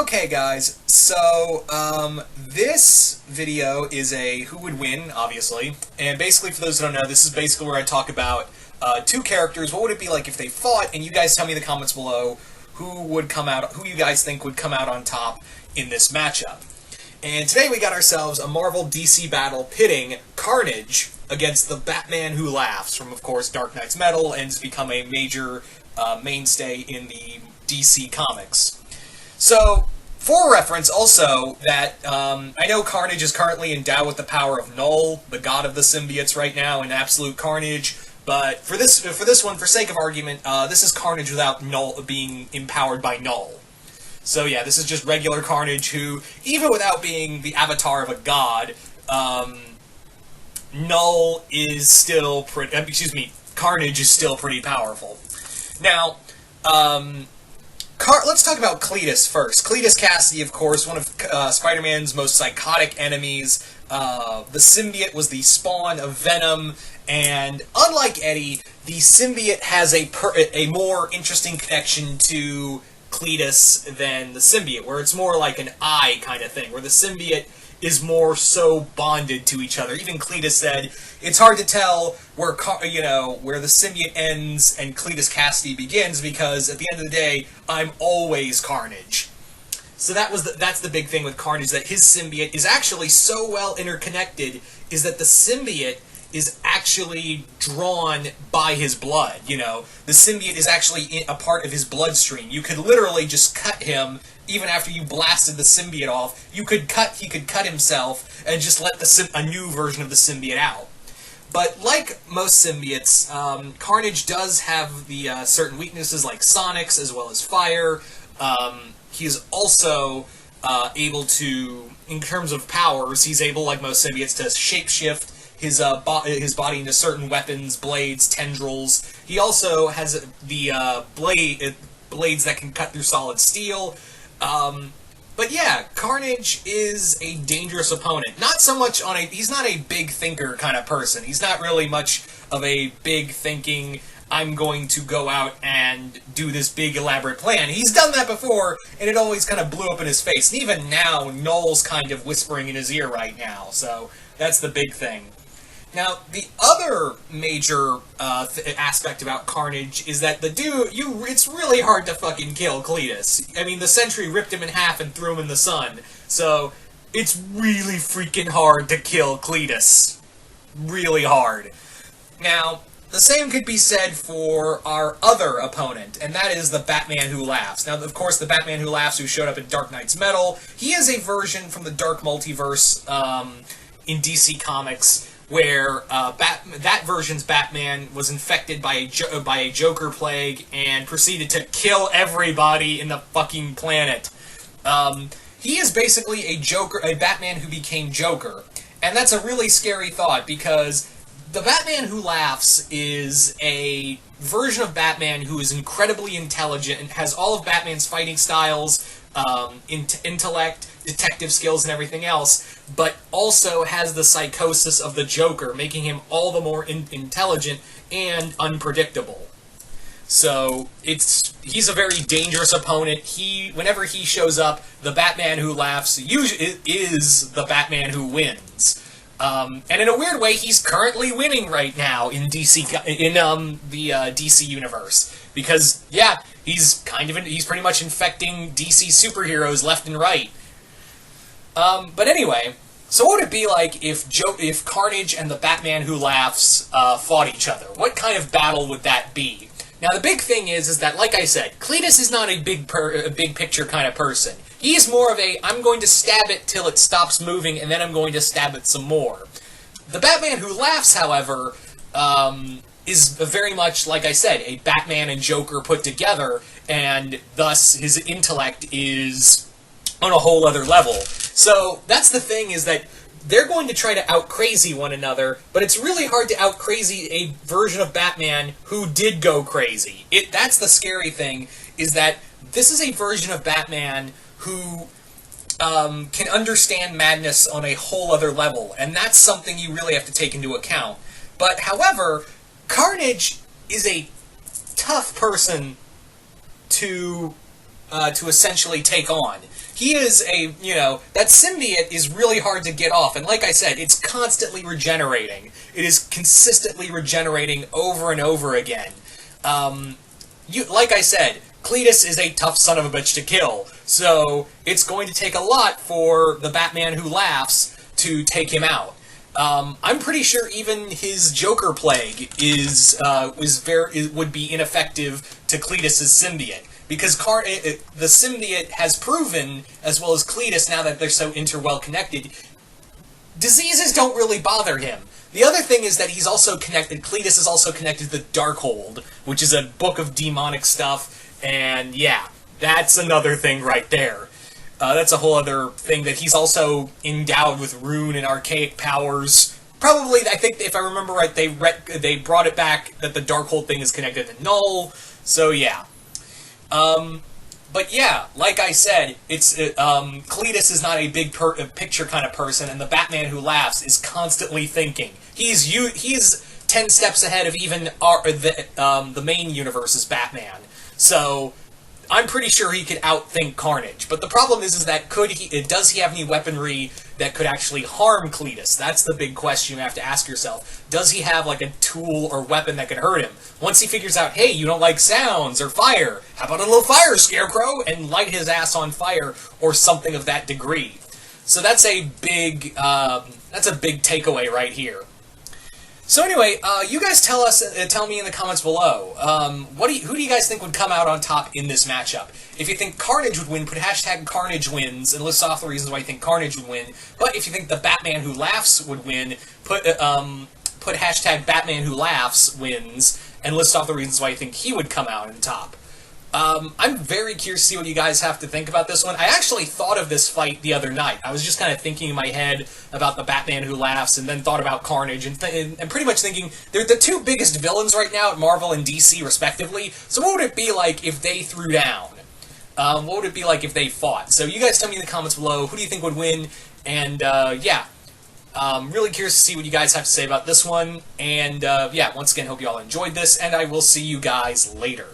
Okay, guys, so, this video is a who would win, obviously, and basically, for those who don't know, this is basically where I talk about, two characters, what would it be like if they fought, and you guys tell me in the comments below who you guys think would come out on top in this matchup. And today we got ourselves a Marvel DC battle pitting Carnage against the Batman Who Laughs from, of course, Dark Knight's Metal, and has become a major, mainstay in the DC comics. So, for reference, also, that I know Carnage is currently endowed with the power of Null, the god of the symbiotes right now, in absolute carnage, but for this one, for sake of argument, this is Carnage without Null being empowered by Null. So yeah, this is just regular Carnage who, even without being the avatar of a god, Null is still Carnage is still pretty powerful. Now, let's talk about Cletus first. Cletus Cassidy, of course, one of Spider-Man's most psychotic enemies. The symbiote was the spawn of Venom, and unlike Eddie, the symbiote has a more interesting connection to Cletus than the symbiote, where it's more like an eye kind of thing, where the symbiote is more so bonded to each other. Even Cletus said, it's hard to tell where the symbiote ends and Cletus Cassidy begins, because at the end of the day, I'm always Carnage. So that's the big thing with Carnage, that his symbiote is actually so well interconnected, is that the symbiote is actually drawn by his blood, The symbiote is actually a part of his bloodstream. You could literally just cut him, even after you blasted the symbiote off. He could cut himself and just let a new version of the symbiote out. But like most symbiotes, Carnage does have the certain weaknesses like Sonic's, as well as fire. He is also able to, in terms of powers, he's able, like most symbiotes, to shapeshift his body into certain weapons, blades, tendrils. He also has the blades that can cut through solid steel. But yeah, Carnage is a dangerous opponent. Not so much he's not a big thinker kind of person. He's not really much of a big thinking, I'm going to go out and do this big elaborate plan. He's done that before, and it always kind of blew up in his face. And even now, Null's kind of whispering in his ear right now, so that's the big thing. Now, the other major aspect about Carnage is that the dude, it's really hard to fucking kill Cletus. I mean, the Sentry ripped him in half and threw him in the sun. So, it's really freaking hard to kill Cletus. Really hard. Now, the same could be said for our other opponent, and that is the Batman Who Laughs. Now, of course, the Batman Who Laughs, who showed up in Dark Knight's Metal, he is a version from the Dark Multiverse in DC Comics, where that version's Batman was infected by a Joker plague and proceeded to kill everybody in the fucking planet. He is basically a Batman who became Joker, and that's a really scary thought, because the Batman Who Laughs is a version of Batman who is incredibly intelligent and has all of Batman's fighting styles, intellect, detective skills, and everything else, but also has the psychosis of the Joker, making him all the more intelligent and unpredictable. So, he's a very dangerous opponent. Whenever he shows up, the Batman Who Laughs usually is the Batman who wins. And in a weird way, he's currently winning right now in the DC universe. Because, yeah, he's pretty much infecting DC superheroes left and right. But anyway, so what would it be like if Carnage and the Batman Who Laughs fought each other? What kind of battle would that be? Now, the big thing is that, like I said, Cletus is not a big picture kind of person. He's more of I'm going to stab it till it stops moving, and then I'm going to stab it some more. The Batman Who Laughs, however, is very much, like I said, a Batman and Joker put together, and thus his intellect is on a whole other level. So, that's the thing, is that they're going to try to out-crazy one another, but it's really hard to out-crazy a version of Batman who did go crazy. That's the scary thing, is that this is a version of Batman who can understand madness on a whole other level, and that's something you really have to take into account. But, however, Carnage is a tough person to essentially take on. He is a, that symbiote is really hard to get off, and like I said, it's constantly regenerating. It is consistently regenerating over and over again. Like I said, Cletus is a tough son of a bitch to kill, so it's going to take a lot for the Batman Who Laughs to take him out. I'm pretty sure even his Joker Plague would be ineffective to Cletus's symbiote, because the symbiote has proven, as well as Cletus, now that they're so connected, diseases don't really bother him. The other thing is that he's also connected. Cletus is also connected to the Darkhold, which is a book of demonic stuff, and yeah, that's another thing right there. That's a whole other thing, that he's also endowed with rune and archaic powers. Probably, I think, if I remember right, they brought it back that the Darkhold thing is connected to Null. So yeah. But yeah, like I said, it's Cletus is not a big picture kind of person, and the Batman Who Laughs is constantly thinking. He's 10 steps ahead of even the main universe's Batman. So I'm pretty sure he could outthink Carnage. But the problem is that does he have any weaponry that could actually harm Cletus? That's the big question you have to ask yourself. Does he have like a tool or weapon that could hurt him? Once he figures out, hey, you don't like sounds or fire, how about a little fire, Scarecrow, and light his ass on fire or something of that degree. So that's a big takeaway right here. So anyway, you guys tell me in the comments below, who do you guys think would come out on top in this matchup? If you think Carnage would win, put hashtag Carnage wins and list off the reasons why you think Carnage would win. But if you think the Batman Who Laughs would win, put hashtag Batman Who Laughs wins and list off the reasons why you think he would come out on top. I'm very curious to see what you guys have to think about this one. I actually thought of this fight the other night. I was just kind of thinking in my head about the Batman Who Laughs, and then thought about Carnage, and pretty much thinking, they're the two biggest villains right now at Marvel and DC, respectively, so what would it be like if they threw down? What would it be like if they fought? So you guys tell me in the comments below, who do you think would win? And, yeah. Really curious to see what you guys have to say about this one, and, yeah, once again, hope you all enjoyed this, and I will see you guys later.